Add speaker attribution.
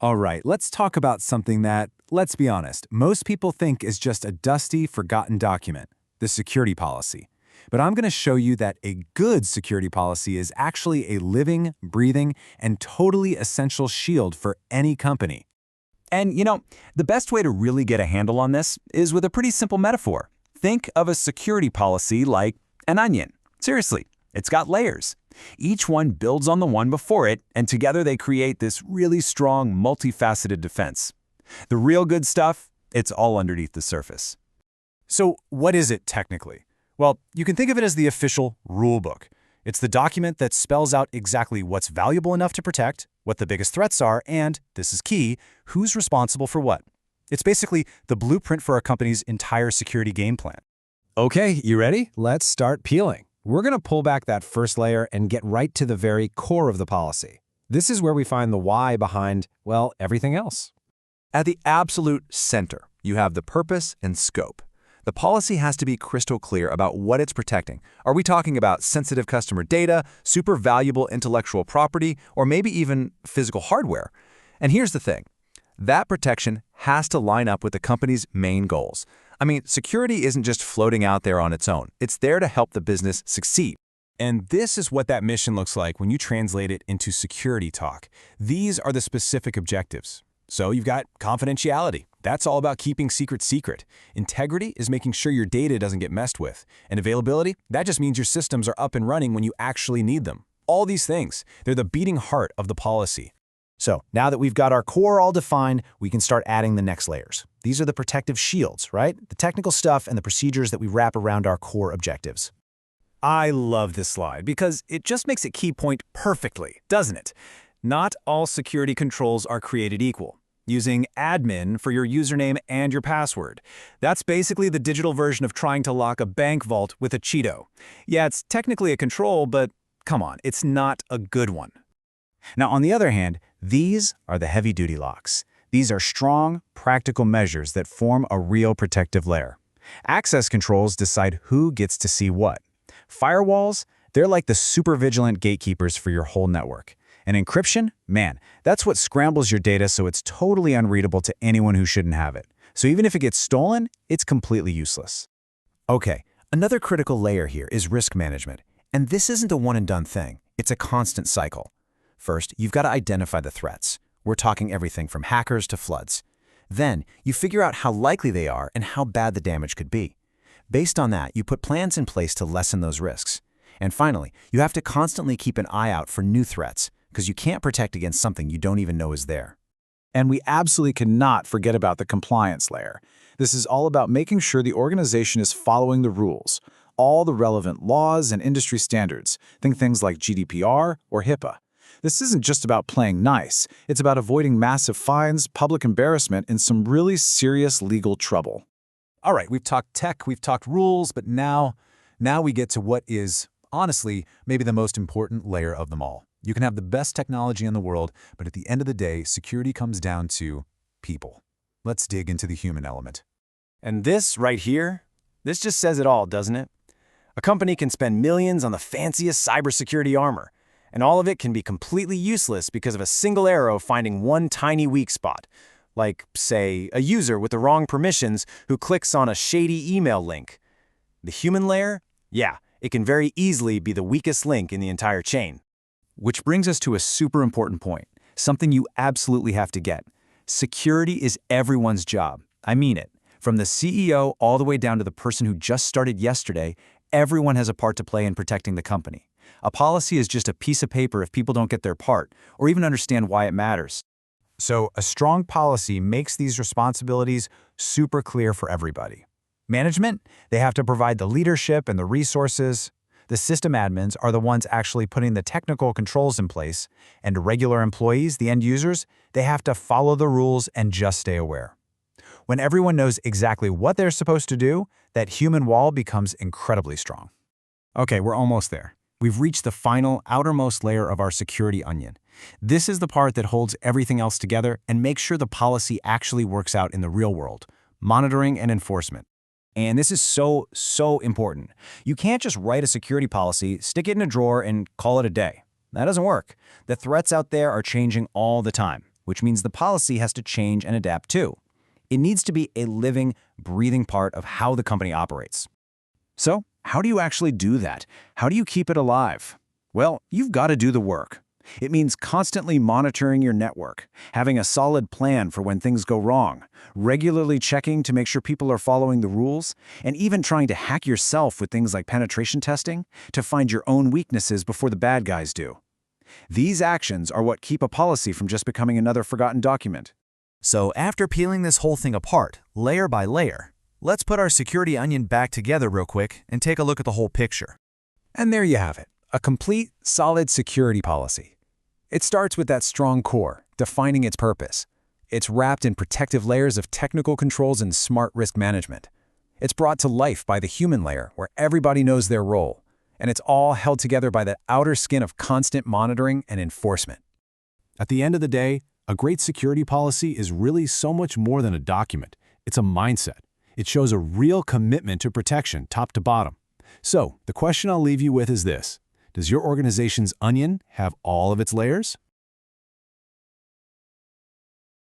Speaker 1: All right, let's talk about something that, let's be honest, most people think is just a dusty, forgotten document, the security policy. But I'm going to show you that a good security policy is actually a living, breathing, and totally essential shield for any company.
Speaker 2: And the best way to really get a handle on this is with a pretty simple metaphor. Think of a security policy like an onion. Seriously, it's got layers. Each one builds on the one before it, and together they create this really strong, multifaceted defense. The real good stuff, it's all underneath the surface.
Speaker 1: So what is it technically? Well, you can think of it as the official rule book. It's the document that spells out exactly what's valuable enough to protect, what the biggest threats are, and, this is key, who's responsible for what. It's basically the blueprint for a company's entire security game plan.
Speaker 3: Okay, you ready? Let's start peeling. We're going to pull back that first layer and get right to the very core of the policy. This is where we find the why behind, well, everything else.
Speaker 4: At the absolute center, you have the purpose and scope. The policy has to be crystal clear about what it's protecting. Are we talking about sensitive customer data, super valuable intellectual property, or maybe even physical hardware? And here's the thing. That protection has to line up with the company's main goals. I mean, security isn't just floating out there on its own. It's there to help the business succeed.
Speaker 1: And this is what that mission looks like when you translate it into security talk. These are the specific objectives. So you've got confidentiality. That's all about keeping secrets secret. Integrity is making sure your data doesn't get messed with. And availability, that just means your systems are up and running when you actually need them. All these things, they're the beating heart of the policy.
Speaker 3: So now that we've got our core all defined, we can start adding the next layers. These are the protective shields, right? The technical stuff and the procedures that we wrap around our core objectives.
Speaker 1: I love this slide because it just makes a key point perfectly, doesn't it? Not all security controls are created equal. Using admin for your username and your password. That's basically the digital version of trying to lock a bank vault with a Cheeto. Yeah, it's technically a control, but come on, it's not a good one.
Speaker 3: Now, on the other hand, these are the heavy-duty locks. These are strong, practical measures that form a real protective layer. Access controls decide who gets to see what. Firewalls, they're like the super vigilant gatekeepers for your whole network. And encryption, man, that's what scrambles your data so it's totally unreadable to anyone who shouldn't have it. So even if it gets stolen, it's completely useless. Okay, another critical layer here is risk management. And this isn't a one-and-done thing. It's a constant cycle. First, you've got to identify the threats. We're talking everything from hackers to floods. Then, you figure out how likely they are and how bad the damage could be. Based on that, you put plans in place to lessen those risks. And finally, you have to constantly keep an eye out for new threats, because you can't protect against something you don't even know is there.
Speaker 5: And we absolutely cannot forget about the compliance layer. This is all about making sure the organization is following the rules, all the relevant laws and industry standards. Think things like GDPR or HIPAA. This isn't just about playing nice. It's about avoiding massive fines, public embarrassment, and some really serious legal trouble.
Speaker 1: All right, we've talked tech, we've talked rules, but now we get to what is, honestly, maybe the most important layer of them all. You can have the best technology in the world, but at the end of the day, security comes down to people. Let's dig into the human element.
Speaker 2: And this right here, this just says it all, doesn't it? A company can spend millions on the fanciest cybersecurity armor, and all of it can be completely useless because of a single arrow finding one tiny weak spot, like, say, a user with the wrong permissions who clicks on a shady email link. The human layer? Yeah, it can very easily be the weakest link in the entire chain.
Speaker 4: Which brings us to a super important point, something you absolutely have to get. Security is everyone's job. I mean it. From the CEO all the way down to the person who just started yesterday, everyone has a part to play in protecting the company. A policy is just a piece of paper if people don't get their part, or even understand why it matters.
Speaker 1: So a strong policy makes these responsibilities super clear for everybody. Management, they have to provide the leadership and the resources. The system admins are the ones actually putting the technical controls in place, and regular employees, the end users, they have to follow the rules and just stay aware. When everyone knows exactly what they're supposed to do, that human wall becomes incredibly strong. Okay, we're almost there. We've reached the final, outermost layer of our security onion. This is the part that holds everything else together and makes sure the policy actually works out in the real world, monitoring and enforcement.
Speaker 3: And this is so important. You can't just write a security policy, stick it in a drawer, and call it a day. That doesn't work. The threats out there are changing all the time. which means the policy has to change and adapt too. It needs to be a living, breathing part of how the company operates. So, how do you actually do that? How do you keep it alive? Well, you've got to do the work. It means constantly monitoring your network, having a solid plan for when things go wrong, regularly checking to make sure people are following the rules, and even trying to hack yourself with things like penetration testing to find your own weaknesses before the bad guys do. These actions are what keep a policy from just becoming another forgotten document.
Speaker 2: So after peeling this whole thing apart, layer by layer, let's put our security onion back together real quick and take a look at the whole picture.
Speaker 3: And there you have it, a complete, solid security policy. It starts with that strong core, defining its purpose. It's wrapped in protective layers of technical controls and smart risk management. It's brought to life by the human layer, where everybody knows their role. And it's all held together by that outer skin of constant monitoring and enforcement.
Speaker 6: At the end of the day, a great security policy is really so much more than a document. It's a mindset. It shows a real commitment to protection, top to bottom. So, the question I'll leave you with is this. Does your organization's onion have all of its layers?